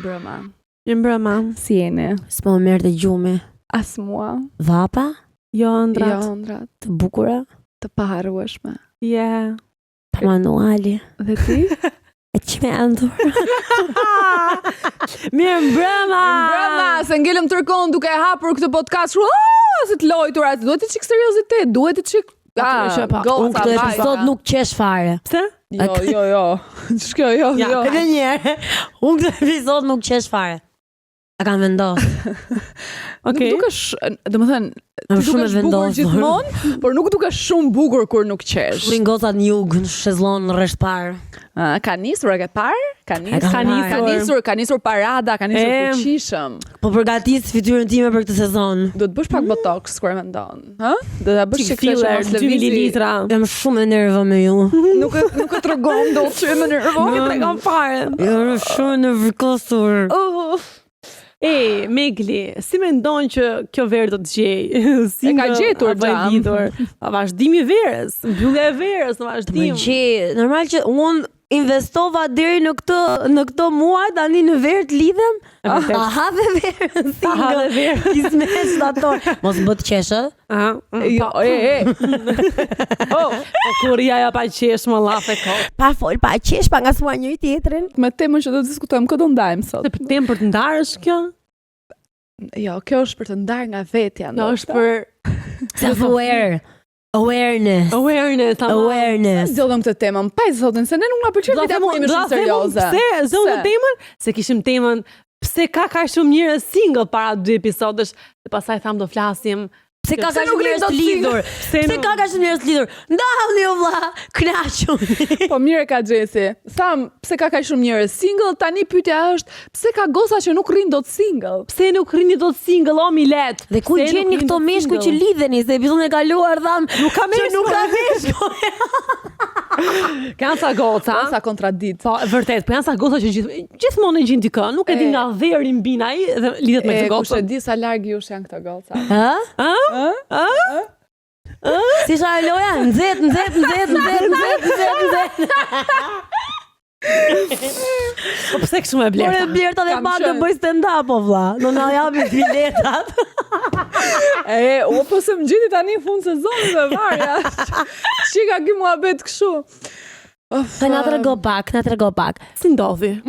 mbrëma. Mirë mbrëma. Si jeni? S'po më merr të gjumi. As mua. Vapa? Jo ëndrat. Jo, ëndrat. Të bukura? Të paharrueshme. Yeah. Pa manuali. Dhe ti? E çmendur. Mirë mbrëma. Mbrëma, se ngelëm tërkon duke hapur këtë podcast. Si të lojtur atë. Duhet të çik seriozitet, duhet të çik Unë këtë episod nuk qesh fare. Pse? Jo. Ç'kjo, jo. Edhe një herë. Unë këtë episod nuk qesh fare. A kam vendosur. Nuk dukesh, domethënë, ti dukesh bukur gjithmonë, por nuk dukesh shumë bukur kur nuk qesh. Shprin gocat në jug, në shezllon në rresht parë. Ka nisur e ke parë? Ka nisur parada, ka nisur fuqishëm. Po përgatis fytyrën time për këtë sezon. Do të bësh pak botox kur e mendon, ë? Do ta bësh filler 2 mililitra. Jam shumë e nervë me ju. Nuk e tregon dot që jam e nervë. Nuk e tregon fare. Jam shumë nervosur. Megli, si mendon që kjo verë do të gjej? E ka gjetur lidhur. Vazhdimi i verës, mbyllja e verës në vazhdim. Normal që unë investova deri në këto muaj tani në verë të lidhem. Aha dhe verën. Aha dhe verën. Kismet stator. Mos bët qeshë? Jo, kur ja pa qesh më lafe kot. Pa fol, pa qesh, pa ngasuar njëri tjetrin. Me temën që do të diskutojmë, këtë do ndajmë sot. Se për temë për të ndarë është kjo? Jo, kjo është për të ndarë nga vetja. Kjo është për self-aware. Awareness. Zgjodhëm këtë temën. Pa e zotën, se ne nuk na pëlqen vetja jemi shumë serioze. Pse zgjodhëm temën? Se kishim temën pse ka kaq shumë njerëz single para 2 episodesh dhe pastaj tham do flasim pse ka kaq shumë njerëz të lidhur. Pse ka kaq shumë njerëz të lidhur? Ndalni o vlla, kënaquni. Po mirë ka Xhesi. Tham pse ka kaq shumë njerëz single, tani pyetja është pse ka goca që nuk rrin dot single? Pse nuk rrini dot single o Milet? Dhe ku gjeni këto meshkuj që lidheni? Se episodin e kaluar dham nuk ka meshkuj. Kanë sa goca, sa kontradikt. Po vërtet, po janë sa goca që gjithmonë e gjin dikë, nuk e di nga dheri mbin ai dhe lidhet me këtë gocë. Kush e di sa larg jush janë këto goca? Si sa loja? Nxet. Po pse kështu me Blerta? Por e Blerta dhe pak të bëj stand-up o vlla. Do na japi biletat. Po se më gjeti tani në fund sezonit dhe varja. Çika ky muhabet kështu. Na trego pak. Si ndodhi?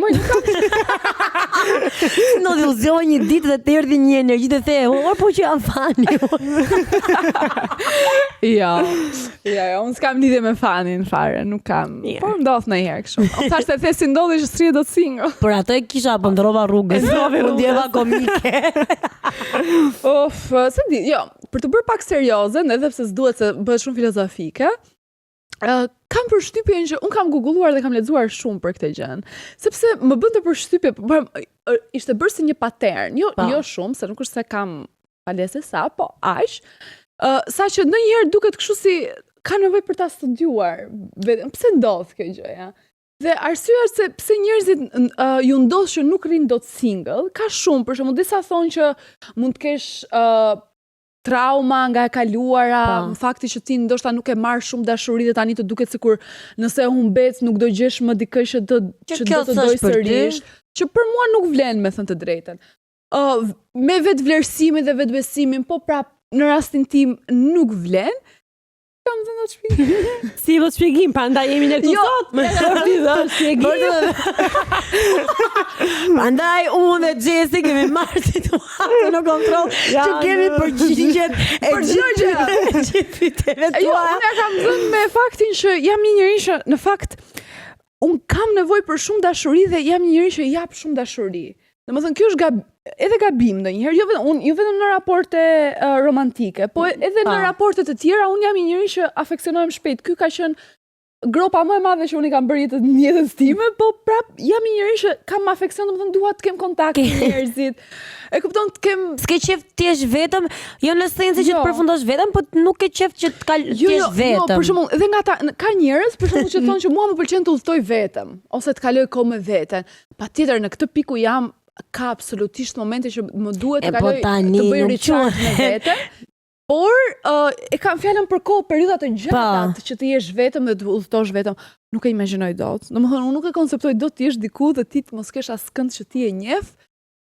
Ndodhi u zgjoj një ditë dhe të erdhi një energji të the, po që jam fani. Jo, unë s'kam lidhje me fanin fare, nuk kam. Po ndodh ndonjëherë kështu. Unë thash se the si ndodhi që s'rri do të single. Por atë e kisha apo ndrova rrugës. Unë djeva komike. Se di, jo, për të bërë pak serioze, edhe pse s'duhet se bëhet shumë filozofike. Kam përshtypjen që unë kam googulluar dhe kam lexuar shumë për këtë gjë. Sepse më bën të përshtypje, ishte bërë si një pattern, jo shumë, se nuk është se kam palese sa, po aq. Sa që ndonjëherë duket kështu si ka nevojë për ta studiuar. Pse ndodh kjo gjë, ja? Dhe arsyeja është se pse njerëzit ju ndodh që nuk rrin dot single, ka shumë, për shembull, disa thonë që mund të kesh trauma nga e kaluara, në fakti që ti ndoshta nuk e marr shumë dashuri dhe tani të duket sikur nëse humbet nuk do gjesh më dikë që do të doj sërish, që për mua nuk vlen me thënë të drejtën. Me vetvlerësimin dhe vetbesimin, po prap në rastin tim nuk vlen. Kam dhënë do të shpjegim. Si do të shpjegim, prandaj jemi ne këtu sot. Me forti dhe shpjegim. Prandaj unë dhe Xhesi kemi marrë situatën në kontroll, që kemi përgjigjet e gjithë pyetjeve tua. Unë kam dhënë me faktin që jam një njerëz që në fakt unë kam nevojë për shumë dashuri dhe jam një njerëz që jap shumë dashuri. Domethënë kjo është edhe gabim ndonjëherë, jo vetëm në raporte romantike, po edhe në raporte të tjera unë jam një njerëz që afeksionohem shpejt. Ky ka qenë gropa më e madhe që unë kam bërë jetës time, po prap jam një njerëz që kam afeksion, domethënë dua të kem kontakt me njerëzit. E kupton të kem s'ke qef të jesh vetëm, jo në sensin që të përfundosh vetëm, po nuk ke qef që të jesh vetëm. Jo, për shembull, edhe nga ka njerëz për shembull që thonë që mua më pëlqen të udhtoj vetëm ose të kaloj kohë me veten. Patjetër në këtë piku jam ka absolutisht momente që më duhet të kaloj të bëj recharge me veten. Por e kam fjalën për kohë periudha të gjata që të jesh vetëm dhe të udhëtosh vetëm. Nuk e imagjinoj dot. Domethënë unë nuk e konceptoj dot të jesh diku dhe ti të mos kesh askënd që ti e njeh,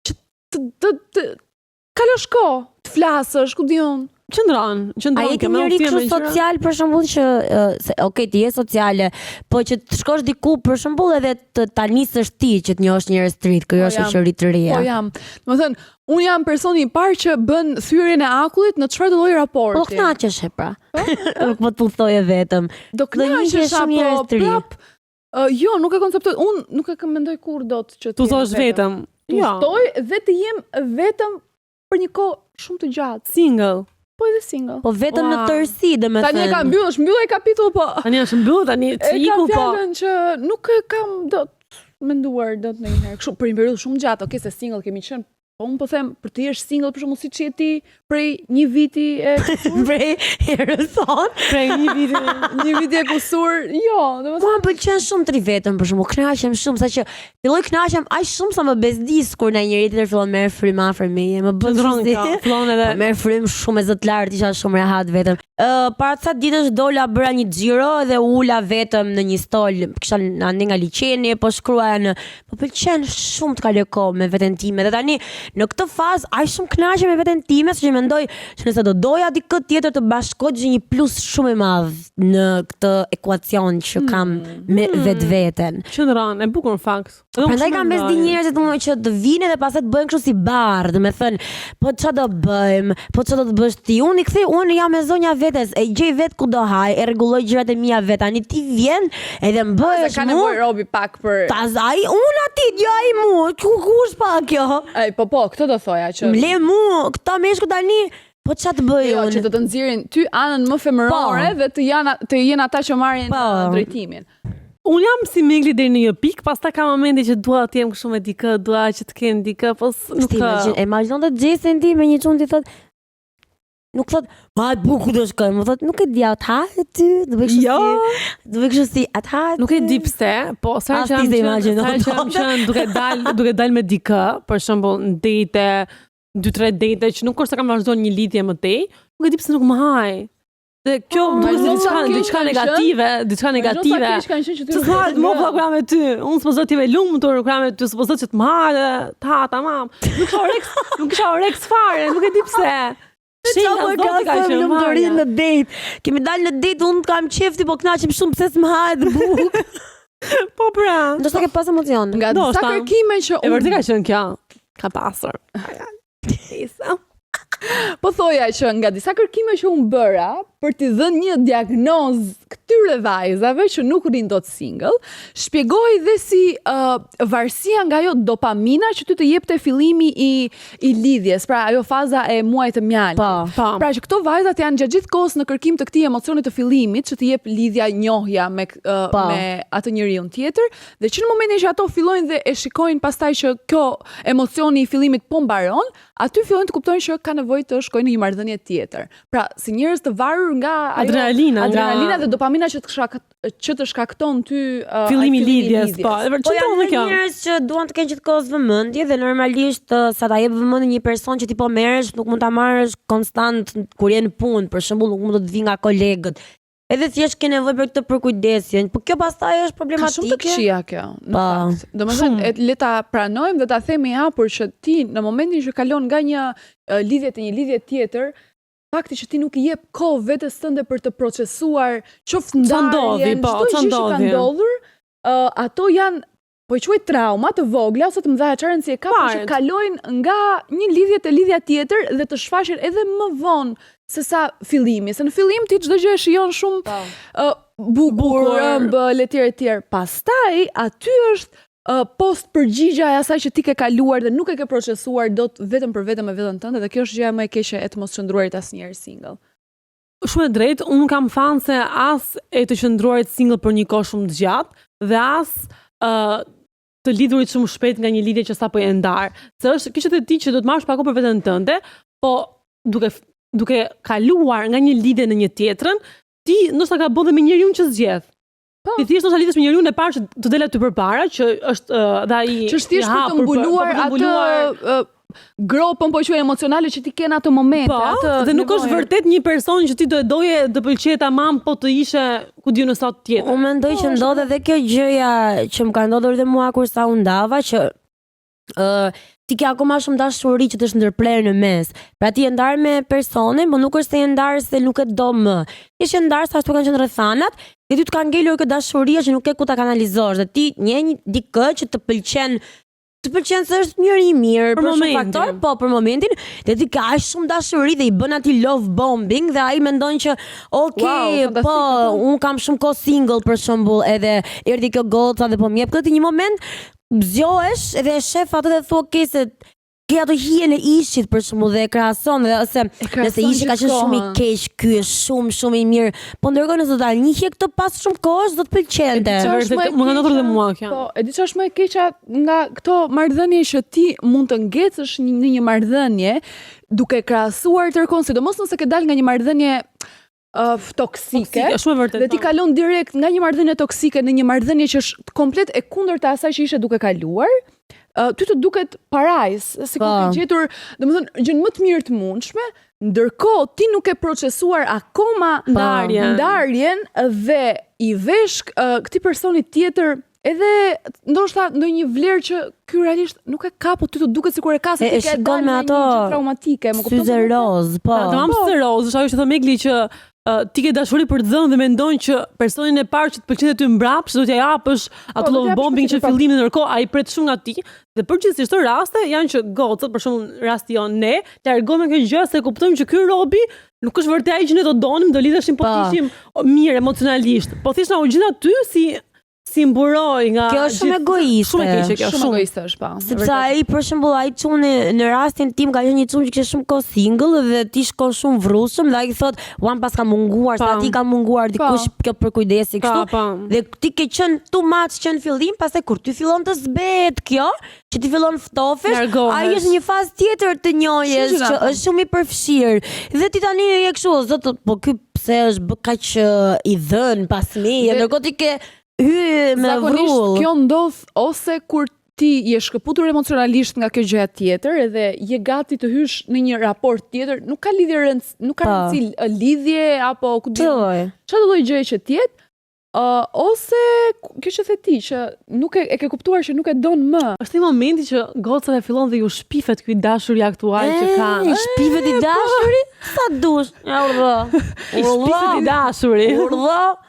që të kalosh kohë, të flasësh, ku diun. Qëndron. A je ti njëri kështu social për shembull që okay, ti je sociale, po që të shkosh diku për shembull edhe ta nisësh ti që të njohësh njerëz të ri, krijosh shoqëri të reja. Po jam. Domethënë, unë jam personi i parë që bën thyrjen e akullit në çfarë do lloj raporti. Po kënaqesh pra. Nuk po të thoje vetëm. Do kënaqesh apo prap. Jo, nuk e konceptoj. Unë nuk e mendoj kur dot që tu thosh vetëm. Jo. Toj dhe të jem vetëm për një kohë shumë të gjatë. Single. Po edhe single. Po vetëm në tërësi, domethënë. Tani e kam mbyll e kapitull, po. Tani është mbyll, tani iku po. E kam fjalën që nuk e kam dot menduar dot ndonjëherë. Kështu për një periudhë shumë gjatë, okay, se single kemi qenë. Po unë po them për të jesh single për shembull siç je ti prej një viti e prej herëson, prej një viti e kusur. Jo, domethënë më pëlqen shumë të ri vetëm për shembull. Kënaqem shumë saqë filloj kënaqem aq shumë sa më bezdis kur na njëri tjetër fillon merr frym afër meje. Më bën ndronjë, fillon edhe merr frym shumë e zot lart, isha shumë rehat vetëm. Para ca ditësh dola bëra një xhiro dhe ula vetëm në një stol, kisha ande nga liçeni, po shkruaja në po pëlqen shumë të kaloj kohë me veten time. Dhe tani në këtë fazë aq shumë kënaqem me veten time, se mendoj që nëse do doja dikë tjetër të bashkogjë një plus shumë i madh në këtë ekuacion që kam me vetveten. Qëndron, e bukur në fakt. Prandaj kam bezdi njerëz që të vinë dhe pastaj të bëjnë kështu si barr, domethënë, po çfarë do bëjmë? Po çfarë do të bësh ti? Unë i kthej, unë jam e zonja vetes, e gjej vet ku do haj, e rregulloj gjërat e mia vet. Tani ti vjen edhe më bëhesh ka nevojë robi pak për. Tazaj, unë aty, jo ai mu. Kush pa kjo? Ai po, këtë do thoja që le mu, këta meshku tani, po ç'a të bëj unë? Që të nxjerrin ty anën më femërore dhe të jenë ata që marrin drejtimin. Unë jam si Megli deri në një pikë, pastaj ka momente që dua të jem kështu me dikë, dua që të kem dikë, po nuk ka. Imagjino të gjesin ti me një çun ti thot, nuk thot, ma buku do shkoj, më thot, nuk e di ata ty, do bëj kështu si, do bëj kështu si ata. Nuk e di pse, po sa që jam qenë duke dal me dikë, për shembull në date, 2-3 date që nuk është se kam vazhduar një lidhje më tej, nuk e di pse nuk më haj. Dhe kjo duhet diçka negative. Të thot, mo vlla me ty, unë s'po zot i ve lumtur, kur me ty s'po zot që të marrë, tamam. Nuk kisha oreks fare, nuk e di pse. Lumturin në date. Kemi dalë në date, unë kam qefti, po kënaqem shumë pse s'më hahet buk. Po pra. Ndoshta ke pas emocion. Nga disa kërkime që e vërtet ka qenë kjo. Ka pasur. Po thoja që nga disa kërkime që unë bëra për t'i dhënë një diagnozë këtyre vajzave që nuk rinë dot single, shpjegoj dhe si varësia nga ajo dopamina që ty të jepte fillimi i lidhjes, pra ajo faza e muajit të mjaltit. Pra që këto vajzat janë gjatë gjithë kohës në kërkim të këtij emocioni të fillimit që të jep lidhja, njohja me atë njeriu tjetër, dhe që në momentin që ato fillojnë dhe e shikojnë pastaj që kjo emocioni i fillimit po mbaron, aty fillojnë të kuptojnë që ka nevojë të shkojnë në një marrëdhënie tjetër. Pra, si njerëz të varur nga adrenalina dhe dopamina që të shkakton ty fillimi i lidhjes, po. Po janë njerëz që duan të kenë gjithkohës vëmendje dhe normalisht sa ta jep vëmendje një person që ti po merresh, nuk mund ta marrësh konstant kur je në punë, për shembull, nuk mund të vi nga kolegët. Edhe thjesht ke nevojë për këtë përkujdesjen, po kjo pastaj është problematike. Ka shumë të këqija kjo, në fakt. Domethënë, le ta pranojmë dhe ta themi hapur që ti në momentin që kalon nga një lidhje te një lidhje tjetër, fakti që ti nuk i jep kohë vetes tënde për të procesuar qoftë ndarjen, çdo gjë që ka ndodhur, ato janë po i quaj trauma të vogla ose të mëdha, çfarë rëndësie ka, por që kalojnë nga një lidhje te lidhja tjetër dhe të shfaqen edhe më vonë se sa fillimi. Se në fillim ti çdo gjë e shijon shumë bukur, etj. Pastaj aty është post përgjigja e asaj që ti ke kaluar dhe nuk e ke procesuar dot vetëm për vetëm me veten tënde, dhe kjo është gjëja më e keqe e të mos qëndruarit asnjëherë single. Shumë e drejtë, unë kam thënë se as e të qëndruarit single për një kohë shumë të gjatë dhe as të lidhurit shumë shpejt nga një lidhje që sapo e ndar. Se është kjo që të ti që do të marrësh pak për veten tënde, po duke kaluar nga një lidhje në një tjetrën, ti ndoshta ka bërë me njeriu që zgjedh. Ti thjesht ndoshta lidhesh me njeriu e parë që të del aty përpara, që është dhe ai që është thjesht për të mbuluar atë gropën po quhen emocionale që ti ke në atë moment. Po, dhe nuk është vërtet një person që ti do e doje të pëlqej tamam, po të ishe ku diu në sot tjetër. Unë mendoj që ndodhe edhe kjo gjëja që më ka ndodhur dhe mua kur sa u ndava që ti ke akoma shumë dashuri që të është ndërprerë në mes. Pra ti je ndarë me personin, po nuk është se je ndarë se nuk e do më. Ti je ndarë sa ashtu kanë qenë rrethanat, dhe ty të ka ngelur këtë dashuria që nuk e ku ta kanalizosh. Dhe ti një dikë që të pëlqen se është njëri i mirë për shumë faktor, po për momentin, dhe ti ka aq shumë dashuri dhe i bën atij love bombing dhe ai mendon që po un kam shumë kohë single për shembull, edhe erdhi kjo goca dhe po më jep këtë një moment zgjohesh edhe e shef atë dhe thua se ke ato hijen e ishit për shembull dhe e krahason dhe nëse ishi ka qenë shumë i keq, ky është shumë i mirë, po ndërkohë nëse do ta njihje këtë pas shumë kohësh do të pëlqente. Më ka ndodhur dhe mua kjo. Po, e di ç'është më e keqja nga këto marrëdhënie që ti mund të ngecësh në një marrëdhënie duke krahasuar tërkohën, sidomos nëse ke dalë nga një marrëdhënie toksike, dhe ti kalon direkt nga një marrëdhënie toksike në një marrëdhënie që është komplet e kundërta asaj që ishe duke kaluar, ty të duket parajs, sikur ke gjetur, domethënë, gjën më të mirë të mundshme, ndërkohë ti nuk e procesuar akoma ndarjen dhe i vesh këtij personi tjetër edhe ndoshta ndonjë vlerë që ky realisht nuk e ka, po ty të duket sikur e ka, se ti ke dalë me një gjë traumatike, më kupton? Syze roz, po. Tamam syze roz, është ajo që thon Megli që ti ke dashuri për të dhënë dhe mendon që personin e parë që të pëlqen ty mbrapsht do t'ja japësh atë love bombing që fillimin ndërkohë ai pret shumë nga ti. Dhe përgjithsisht këto raste janë që gocat, për shembull rasti jon ne, largojmë kjo gjë se kuptojmë që ky robi nuk është vërtet ai që ne do donim, do lidheshim po të ishim mirë emocionalisht. Po thjesht na u gjenda ty si mburoj nga kjo është shumë egoiste. Shumë e keqe kjo, shumë egoiste është pa. Sepse ai për shembull ai çuni në rastin tim ka qenë një çun që kishte shumë kohë single dhe ti shkon shumë vrrushëm dhe ai thot, "Wan pas ka munguar, sa ti ka munguar dikush kjo për kujdesi kështu." Dhe ti ke qenë too much që në fillim, pastaj kur ty fillon të zbehet kjo, që ti fillon ftofesh, ai është një fazë tjetër të njohjes që është shumë i përfshirë. Dhe ti tani je kështu, zot, po ky pse është bë kaq i dhën pas meje, ndërkohë ti ke me vrull. Kjo ndodh ose kur ti je shkëputur emocionalisht nga kjo gjëja tjetër edhe je gati të hysh në një raport tjetër, nuk ka rëndësi lidhje apo ku di. Çfarë do lloj gjëje që të jetë, ose kjo që the ti që nuk e ke kuptuar që nuk e don më. Është një momenti që gocave fillon dhe ju shpifet ky dashuri aktual që kanë. Shpifet i dashuri? Sa dush? Shpifet i dashuri.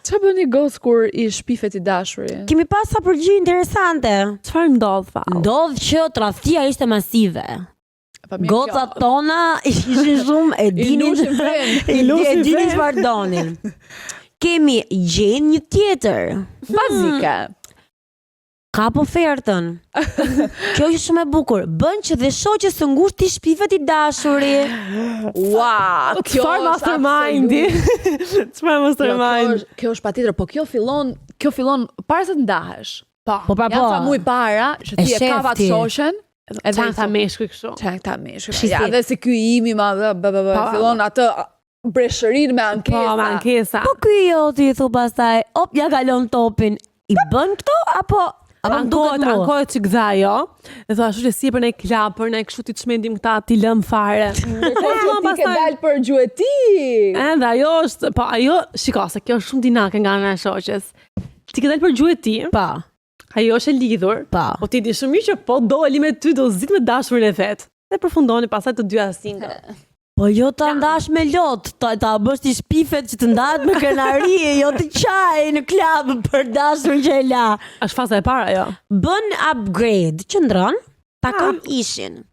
Çfarë bën një gocë kur i shpifet i dashuri? Kemi pas sa përgjigje interesante. Çfarë ndodh fa? Ndodh që tradhtia ishte masive. Gocat tona ishin shumë e dinin çfarë donin. Kemi gjenë një tjetër bazike. Ka po ofertën. Kjo është shumë e bukur. Bën që dhe shoqës së ngushtë i shpifet i dashuri. Wow, kjo është mastermind. Çfarë mastermind? Kjo është patjetër, po kjo fillon para se të ndahesh. Po. Janë muj para që ti e kap atë shoqën. Edhe ta meshkuj kështu. Ja, dhe si ky imi fillon atë breshërin me ankesa. Po ky joti i thu pastaj, ja kalon topin. I bën këto apo ankohet që gdha jo. Dhe thua, ashtu që si për ne klap, për ne kështu ti të shmendim këta, ti lëm fare. Ti ke dalë për gjueti. Dhe ajo është, po ajo, shiko, se kjo është shumë dinake nga ana e shoqes. Ti ke dalë për gjueti. Pa. Ajo është e lidhur. Pa. Po ti di shumë mirë që po doli me ty, do zit me dashurin e vet. Dhe përfundoni pastaj të dyja single. Po jo të ndash me lot, ta bësh t'i shpifet që të ndahet me krenari, jo të qaj në klab për dashur që e la. Është faza e para, jo. Bën upgrade, qëndron, ta kam ishin.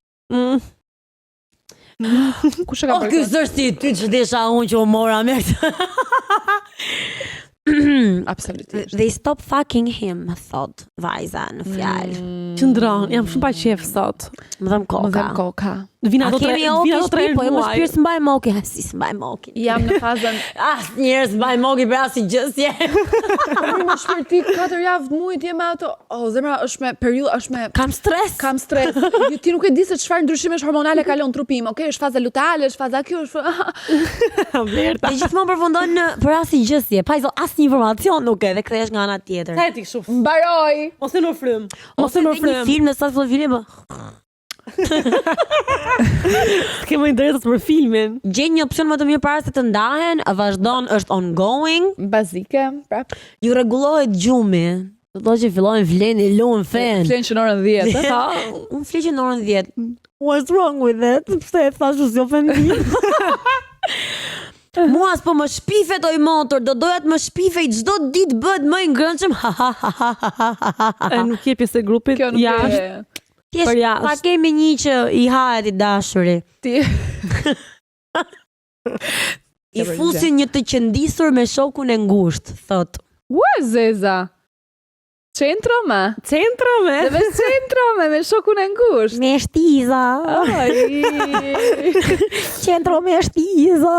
Kush e ka bërë? Ky s'është ty që desha unë që u mora me këtë. Absolutisht. They stop fucking him, thot vajza në fjalë. Qëndron, jam shumë pa qef sot. Më dhëm koka. Vina do të po e më shpirë s'mbaj moki. Si s'mbaj moki. Jam në fazën njerëz s'mbaj moki për asnjë gjësje. Më shpirë ti 4 javë të mujt je me ato. Zemra është me periudhë, është me Kam stres. Ti nuk e di se çfarë ndryshimesh hormonale kalon trupi im. Okej, është faza lutale, është faza kjo, është Vlerta. Dhe gjithmonë përfundon për asnjë gjësje. Pa asnjë informacion nuk e dhe kthehesh nga ana tjetër. Sa ti kështu. Mbaroj. Ose në frym. Ose në film në sa të filmi bë. Kemë interesat për filmin. Gjen një opsion më të mirë para se të ndahen, vazhdon, është ongoing, Bazike, prap. ju rregullohet gjumi. Do të thotë që fillojnë vleni luan fen. Flen që në orën 10. Unë fliqe në orën 10. What's wrong with that? Pse e thash u ofendim? Mua s'po më shpifet oj motor, do doja të më shpifej çdo ditë bëhet më i ngrënshëm. E nuk je pjesë e grupit Kjo nuk jashtë. e... Për jashtë. Pa kemi një që i hahet i dashuri. Ti... I fusin një të qëndisur me shokun e ngushtë, thot. Ua, Zeza! Centro me? Dhe me centro me shokun e ngusht. Me shtiza. Qentro me shtiza.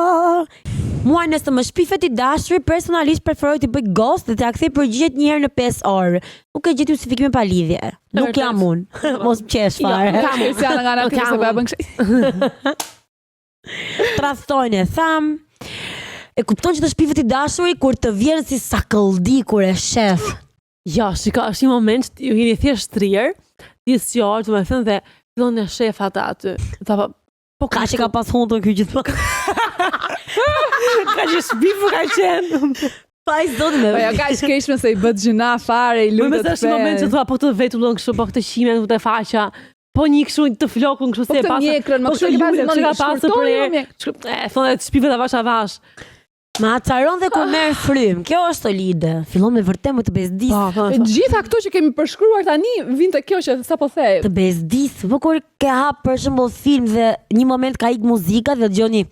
Mua nëse më shpifet i dashuri, personalisht preferoj të bëj ghost dhe të kthej përgjigjet një herë në 5 orë. Nuk e gjet justifikime pa lidhje. Nuk Vërtet. jam unë. Mos më qesh fare. Kam Kristiana nga Kam se bëja bën kështu. Trastojnë e tham. E kupton që të shpifet i dashuri kur të vjen si sakëlldi kur e shef. Ja, shika, është një moment, ju jeni thjesht trirë, ti sqar, të më thënë dhe fillon e shef ata aty. Tha po Ka që ka pas hundën ky gjithmonë. ka që shbifur ka qenë. Pa i zonë me. Po ja ka shkeshme se i bët gjina fare, i Më lutet. mes është një moment që thua po të vetullon kështu, po këtë qime, këtë faqa, po një kështu të flokun kështu Po se e këtë pasë. mjekrën, më Po kështu kështu i lumin që ka pasë për shkurtoni, e. Thonë të shpive dhe avash. Ma acaron dhe kur merr frym. Kjo është solide. Fillon me vërtet më të bezdis. E gjitha këto që kemi përshkruar tani vin te kjo që sapo thej. Të bezdis. Po kur ke hap për shembull film dhe një moment ka ik muzika dhe dëgjoni.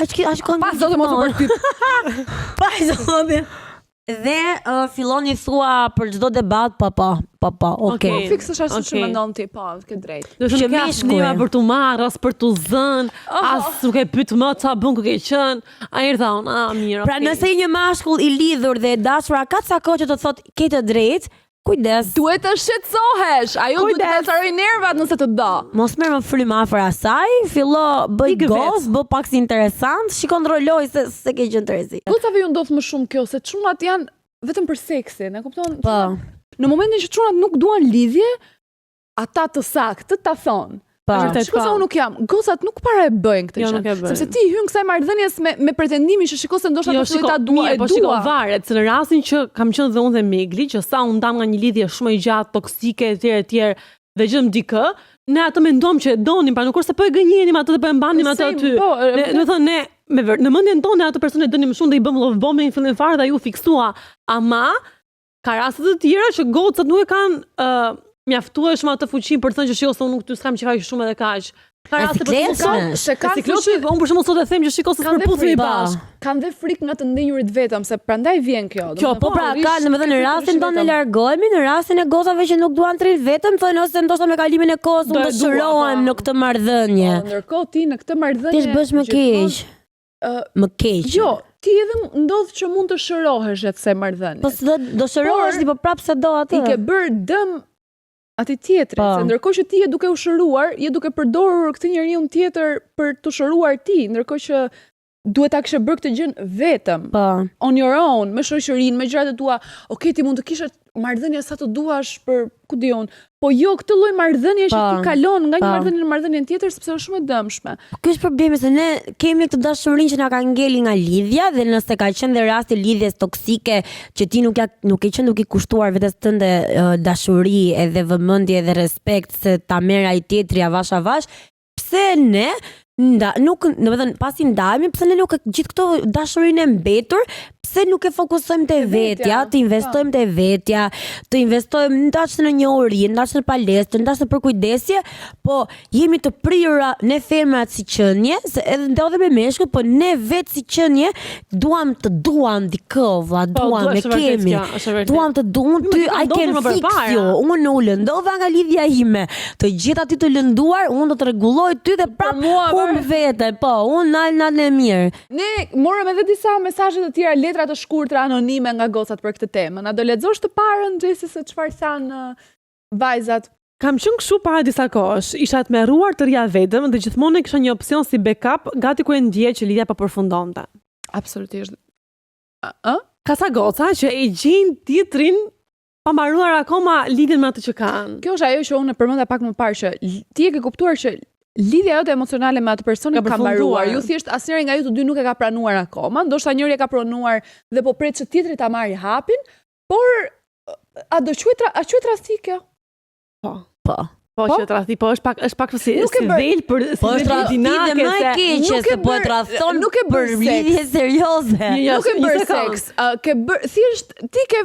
Aq kon. Pas zotë mos u përktyp. Pa zotë. Dhe filloni thua për çdo debat, po, okay. Fiksësh ashtu që Okej. mendon ti, po, ke drejt. Do të Që thonë ka meshkuj. snima për të marrë, as për të zënë, as nuk e pyet më ça bën ku ke qenë. Ai tha unë, mirë. Pra nëse një mashkull i lidhur dhe e dashura ka ca kohë që të thotë ke të drejtë, kujdes. Duhet të shqetësohesh. Ajo duhet të Kujdes. pasaroj nervat nëse të do. Mos merr më frym afër asaj, fillo bëj Ikë gos, bë pak si interesant, kontrolloj se ke qenë trezi. Gocave ju ndodh më shumë kjo se çunat janë vetëm për seksin, e kupton? Po. Në momentin që çunat nuk duan lidhje, ata të saktë ta thon. Po. Shiko se unë nuk jam. Gocat nuk para e bëjnë këtë Jo, gjë. nuk e bëjnë. Sepse ti hyn kësaj marrëdhënies me pretendimin që shiko se ndoshta Jo, të filloj ta dua, mirë, e po shiko dua. varet, se në rastin që kam qenë dhe unë dhe Megli, që sa unë ndam nga një lidhje shumë e gjatë, toksike, etj, dhe gjëm dikë, ne atë mendom që e donim, pra nuk është se po e gënjenim atë dhe po e mbanim atë Same, aty. po, Ne, do të thonë ne në mendjen tonë atë person e dënim shumë dhe i bëm love bombing në fillim fare dhe ju fiksua. Ama ka raste të tjera që gocat nuk e kanë mjaftueshëm atë fuqinë për të thënë që shiko se unë nuk ty s'kam që kaq shumë edhe kaq. Ka raste për të sikletës. Se kanë Sikloti, unë për shembull sot e them që shiko se Kanë dhe s'përputhemi frikë, bashkë. kanë dhe frikë nga të ndenjurit vetëm, se prandaj vjen kjo. Kjo, Po pra ka, domethënë në rastin tonë ne largohemi, në rastin e gocave që nuk duan të rinë vetëm, thonë ose ndoshta me kalimin e kohës Do unë e të dua, shërohem po. në këtë marrëdhënie. Ndërkohë ti në këtë marrëdhënie Ti bësh më keq. Më keq. Jo, ti edhe ndodh që mund të shërohesh atë se marrëdhënie. Po s'do do shërohesh ti po prapë se do atë. I ke bërë dëm atij tjetrit, Po. se ndërkohë që ti je duke u shëruar, je duke përdorur këtë njeriu tjetër për të shëruar ti, ndërkohë që duhet ta kishe bërë këtë gjën vetëm, Po. on your own, me shoqërinë, me gjërat e tua. Okej, ti mund të kishe marrëdhënie sa të duash për ku diun, po jo këtë lloj marrëdhënie që Po. ti kalon nga një Po. marrëdhënie në marrëdhënien tjetër sepse është shumë e dëmshme. Ky është problemi se ne kemi këtë dashurinë që na ka ngeli nga lidhja dhe nëse ka qenë dhe rasti lidhjes toksike që ti nuk e qenë duke i kushtuar vetes tënde dashuri edhe vëmendje dhe respekt se ta merr ai tjetri avash, pse ne nuk, domethënë pasi ndajemi, pse ne nuk gjithë këto dashurinë e mbetur, pse nuk e fokusojmë te vetja, të investojmë te vetja, të investojmë ndashtë në njohuri, ndashtë në palestër, ndashtë në përkujdesje, po jemi të prirura ne femrat si qenie, se edhe ndodhe me meshkut, po ne vetë si qenie duam të duam dikë, vlla, duam me kemi. Duam të duam ty, I can fix you. Unë u lëndova nga lidhja ime. Të gjitha ty të lënduar, unë do të rregulloj ty dhe prapë humb veten. Po, unë nal e mirë. Ne morëm edhe disa mesazhe të tjera, letra të shkurtra anonime nga gocat për këtë temë. Na do lexosh të parën Gjesi se çfarë thanë vajzat. Kam qenë kështu para disa kohësh, isha të merruar të rria vetëm dhe gjithmonë kisha një opsion si backup, gati kur e ndjej që lidhja po përfundonte. Absolutisht. Ka sa goca që e gjejnë tjetrin pa mbaruar akoma lidhjen me atë që kanë. Kjo është ajo që unë e përmenda pak më parë që ti e ke kuptuar që lidhja jote emocionale me atë personin ka mbaruar. Ju thjesht asnjëri nga ju të dy nuk e ka pranuar akoma, ndoshta njëri e ka pranuar dhe po pret që tjetri ta marrë hapin, por a quhet rasti kjo? Po. Po që tradhti, po është pak si vel për po është tradhti dhe më e keqe se po e tradhton nuk e bër lidhje serioze. Nuk e bër seks. Thjesht ti ke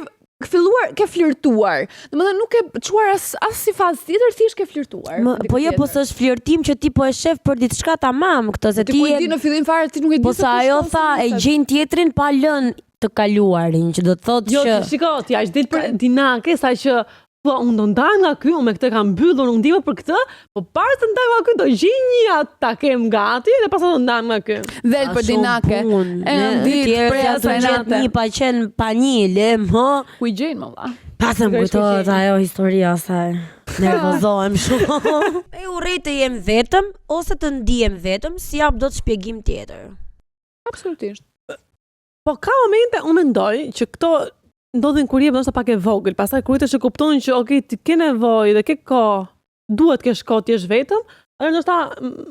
filluar, ke flirtuar. Domethënë nuk e çuar as si fazë tjetër, thjesht ke flirtuar. Po jo, po s'është flirtim që ti po e shef për diçka tamam, këtë se ti po e di në fillim fare ti nuk e di. Po sa ajo tha e gjejn tjetrin pa lënë të kaluarin, që do të thotë që jo, shiko, ti as del për dinake sa që po unë do ndaj nga ky, unë me këtë kam mbyllur, unë ndihmë për këtë, po para të ndaj nga ky do gjej një ta kem gati dhe pastaj do ndaj nga ky. Del për dinake. E ditë për atë natë një pa qenë panile, më ku i gjejnë më valla. Pasëm kujtohet ajo historia saj. Nervozohem shumë. E urrej të jem vetëm ose të ndihem vetëm, si jap dot shpjegim tjetër. Absolutisht. Po ka momente unë mendoj që këto ndodhin kur je ndoshta pak e vogël, pastaj kur që kupton që okay, ti ke nevojë dhe ke kohë, duhet kesh kohë ti je vetëm, atë ndoshta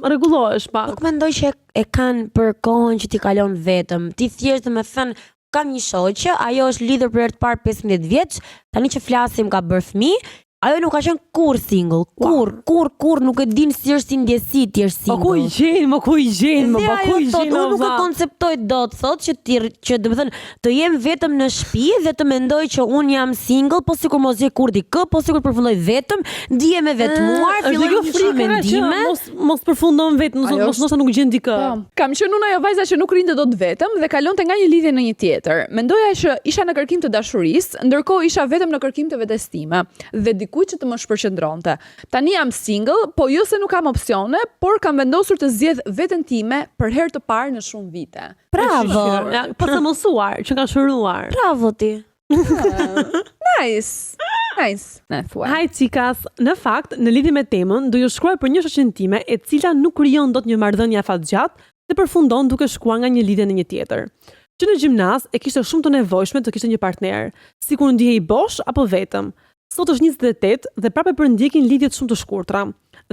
rregullohesh pak. Nuk mendoj që e kanë për kohën që ti kalon vetëm. Ti thjesht më thën kam një shoqe, ajo është lidhur për herë të parë 15 vjeç, tani që flasim ka bërë fëmijë. Ajo nuk ka qenë kur single, kur nuk e din si është si ndjesi ti je single. Po ku i gjen, po ku i gjen, po ku i gjen. Unë nuk e konceptoj dot, thotë që do të thënë të jem vetëm në shtëpi dhe të mendoj që un jam single, po sikur mos je kur di kë, po sikur përfundoj vetëm, ndihem e vetmuar, filloj të shih mendime, mos përfundon vetëm, mos nuk gjen di kë. Kam qenë unë ajo vajza që nuk rinte dot vetëm dhe kalonte nga një lidhje në një tjetër. Mendoja që isha në kërkim të dashurisë, ndërkohë isha vetëm në kërkim të vetestime dhe dikujt që të më shpërqendronte. Tani jam single, po jo se nuk kam opsione, por kam vendosur të zgjedh veten time për herë të parë në shumë vite. Bravo. Po të mësuar, që ka shëruar. Bravo ti. Nice. Haj cikas, në fakt, në lidhje me temën, do ju shkruaj për një shoqen time e cila nuk krijon dot një marrëdhënie afatgjatë dhe përfundon duke shkuar nga një lidhje në një tjetër. Që në gjimnaz e kishte shumë të nevojshme të kishte një partner, sikur ndihej bosh apo vetëm. Sot është 28 dhe prapë përndjekin lidhjet shumë të shkurtra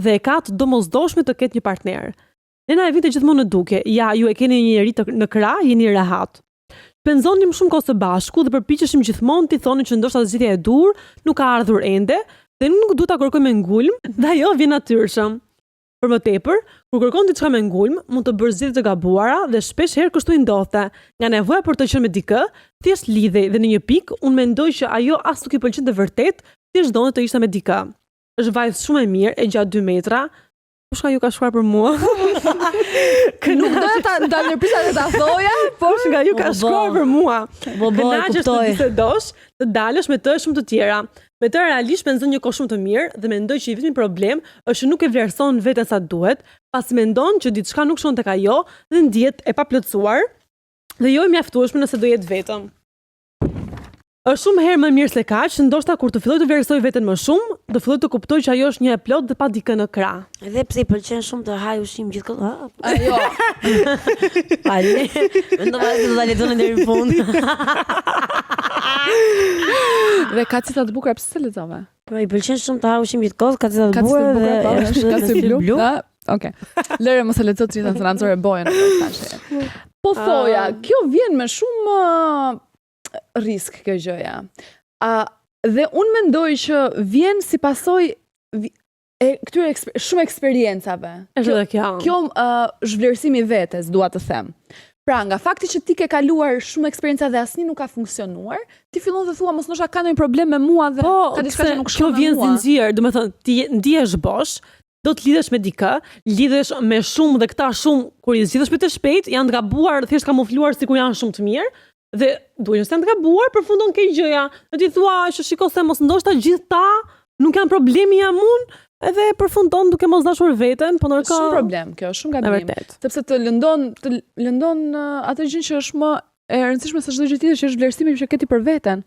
dhe e ka të domosdoshme të ketë një partner. Lena e vinte gjithmonë në duke, ja ju e keni një njerëz në krah, jeni rehat. Penzonim shumë kohë së bashku dhe përpiqeshim gjithmonë t'i thonin që ndoshta zgjidhja e dur nuk ka ardhur ende dhe nuk duhet ta kërkoj me ngulm dhe ajo vjen natyrshëm. Për më tepër, kur kërkon diçka me ngulm, mund të bësh zgjedhje të gabuara dhe shpesh herë kështu i ndodhte. Nga nevoja për të qenë me dikë, thjesht lidhej dhe në një pikë unë mendoj që ajo as nuk i pëlqente vërtet, thjesht donte të ishte me dikë. Është vajzë shumë e mirë, e gjatë 2 metra. Kush ka ju ka shkruar për mua? Nuk do ta ndërprisa të ta thoja, por nga ju ka shkruar për mua. Kënaqesh të bisedosh, të dalësh me të shumë të tjera. Me të realisht mendon një kohë shumë të mirë dhe mendoj që i vetmi problem është që nuk e vlerëson veten sa duhet, pasi mendon që diçka nuk shkon tek ajo dhe ndihet e paplotësuar dhe jo e mjaftueshme nëse do jetë vetëm. Është shumë herë më mirë se kaq, ndoshta kur të filloj të vlerësoj veten më shumë, do filloj të kuptoj që ajo është një e plot dhe pa dikë në krah. Edhe pse i pëlqen shumë të haj ushqim gjithkohë. Ajo. Falë. Mendova se do ta lexonin deri në fund. Dhe ka cita të bukura pse lexove? Po i pëlqen shumë të haj ushqim gjithkohë, ka cita të bukura dhe është ka blu. Okej. Lëre mos e lexo cita tranzore bojën tash. Po thoja, kjo vjen me shumë risk kjo gjëja. Dhe unë mendoj që vjen si pasojë e këtyre shumë eksperiencave. Është edhe kjo. Kjo është vlerësimi vetes, dua të them. Pra, nga fakti që ti ke kaluar shumë eksperjenca dhe asnjë nuk ka funksionuar, ti fillon të thua mos ndoshta ka ndonjë problem me mua dhe ka diçka që nuk shkon me mua. Kjo vjen zinxhir, domethënë ti ndihesh bosh, do të lidhesh me dikë, lidhesh me shumë dhe këta shumë kur i zgjidhesh me të shpejt janë të gabuar, thjesht kamufluar sikur janë shumë të mirë. Dhe duhet të gabuar, përfundon keq gjëja. Dhe ti thua që shiko se mos ndoshta gjithta nuk janë problemi jam unë, edhe përfundon duke mos dashur veten, po ndërkohë shumë problem kjo, shumë gabim. Sepse të lëndon atë gjë që është më e rëndësishme se çdo gjë tjetër që është vlerësimi që ke ti për veten.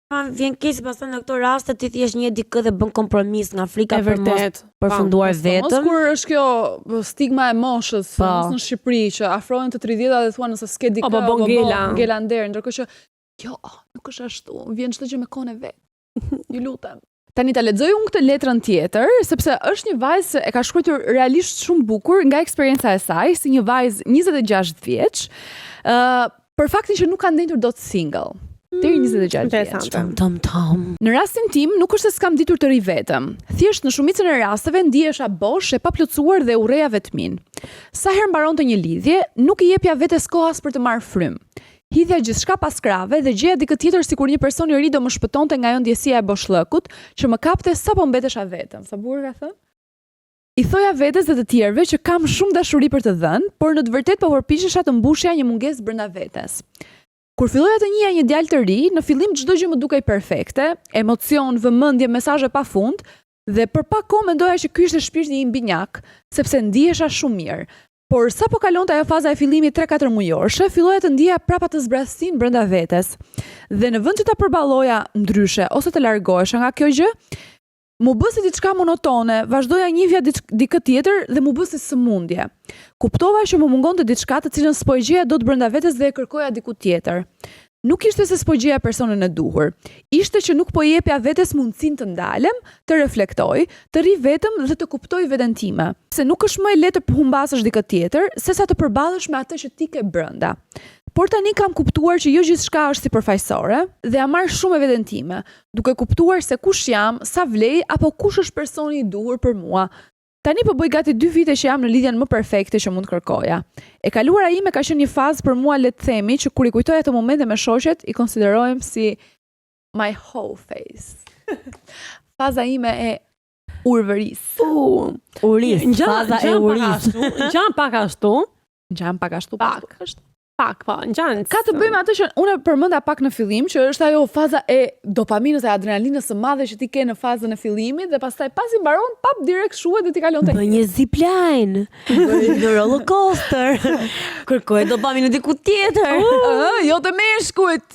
Vjen keq pastaj në këto raste ti thjesht një dikë dhe bën kompromis nga frika për mos përfunduar vetëm. Mos kur është kjo stigma e moshës, mos në Shqipëri që afrohen të 30-ta dhe thuan nëse s'ke dikë apo bongela nder, ndërkohë që jo, nuk është ashtu, vjen çdo gjë me kohën e vet. ju lutem. Tani ta lexoj unë këtë letrën tjetër, sepse është një vajzë e ka shkruar realisht shumë bukur nga eksperienca e saj, si një vajzë 26 vjeç, për faktin që nuk ka ndendur dot single. Deri 26 vjeç. Në rastin tim, nuk është se s'kam ditur të ri vetëm. Thjesht në shumicën e rasteve ndihesha bosh e paplotësuar dhe urreja vetmin. Sa herë mbaronte një lidhje, nuk i jepja vetes kohas për të marrë frym. Hidhja gjithçka pas krave dhe gjeja dikë tjetër sikur një person i ri do më shpëtonte nga ajo ndjesia e boshllëkut që më kapte sapo mbetesha vetëm. Sa burr ka thënë? I thoja vetes dhe të tjerëve që kam shumë dashuri për të dhënë, por në të vërtetë po përpiqesha të mbushja një mungesë brenda vetes. Kur filloja të njihja një djalë të ri, në fillim çdo gjë më dukej perfekte, emocion, vëmendje, mesazhe pafund, dhe për pak kohë mendoja që ky ishte shpirti im binjak, sepse ndihesha shumë mirë. Por sapo kalonte ajo faza e fillimit 3-4 mujorshe, filloja të ndiheja prapa të zbrastin brenda vetes. Dhe në vend që ta përballoja ndryshe ose të largohesha nga kjo gjë, mu bësi diçka monotone, vazhdoja njihja dikë tjetër dhe mu bësi sëmundje. Kuptova që më mungonte diçka të cilën s'po e gjeja dot brenda vetes dhe e kërkoja diku tjetër. Nuk ishte se s'po gjeja personin e duhur. Ishte që nuk po i jepja vetes mundësinë të ndalem, të reflektoj, të ri vetëm dhe të kuptoj veten time. Se nuk është më e lehtë të humbasësh dikë tjetër, sesa të përballesh me atë që ti ke brenda. Por tani kam kuptuar që jo gjithçka është sipërfaqësore dhe ja marr shumë e veten time, duke kuptuar se kush jam, sa vlej apo kush është personi i duhur për mua. Tani po bëj gati 2 vite që jam në lidhjen më perfekte që mund kërkoja. E kaluara ime ka qenë një fazë për mua, le të themi, që kur i kujtoj ato momente me shoqet, i konsiderojmë si my whole face. Faza ime e urvërisë. Faza e uris. Ngjan pak ashtu. Pak, po, ngjan. Ka të bëjmë atë që unë përmenda pak në fillim, që është ajo faza e dopaminës e adrenalinës së madhe që ti ke në fazën e fillimit dhe pastaj pasi mbaron, pap direkt shuhet dhe ti kalon te. Bëj një zipline, në roller coaster. Kërkoj dopaminën diku tjetër. Jo të meshkujt,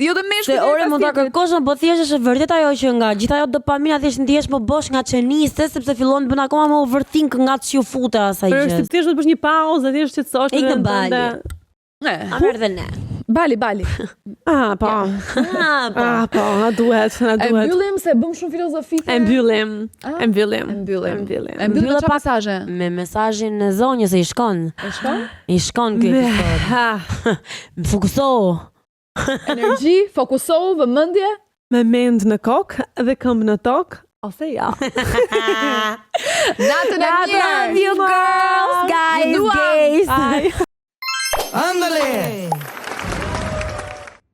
Se ore mund ta kërkosh, po thjesht është vërtet ajo që nga gjithë ajo dopamina thjesht ndihesh më bosh nga çeniste, sepse fillon të bën akoma më overthink nga ç'ju fute asaj gjë. Thjesht do të bësh një pauzë, thjesht qetësosh. Ik në bali. A merr dhe ne. Bali. Po, na duhet. E mbyllim se bëm shumë filozofike. E mbyllim. E mbyllim me pasazhe. Me mesazhin e zonjës se i shkon. I shkon ky episod. Fokuso. Energji, fokuso, vëmendje. Me mend në kokë dhe këmbë në tokë, ose ja. Natën e mirë. Love you girls, guys. Ai. ¡Ándale!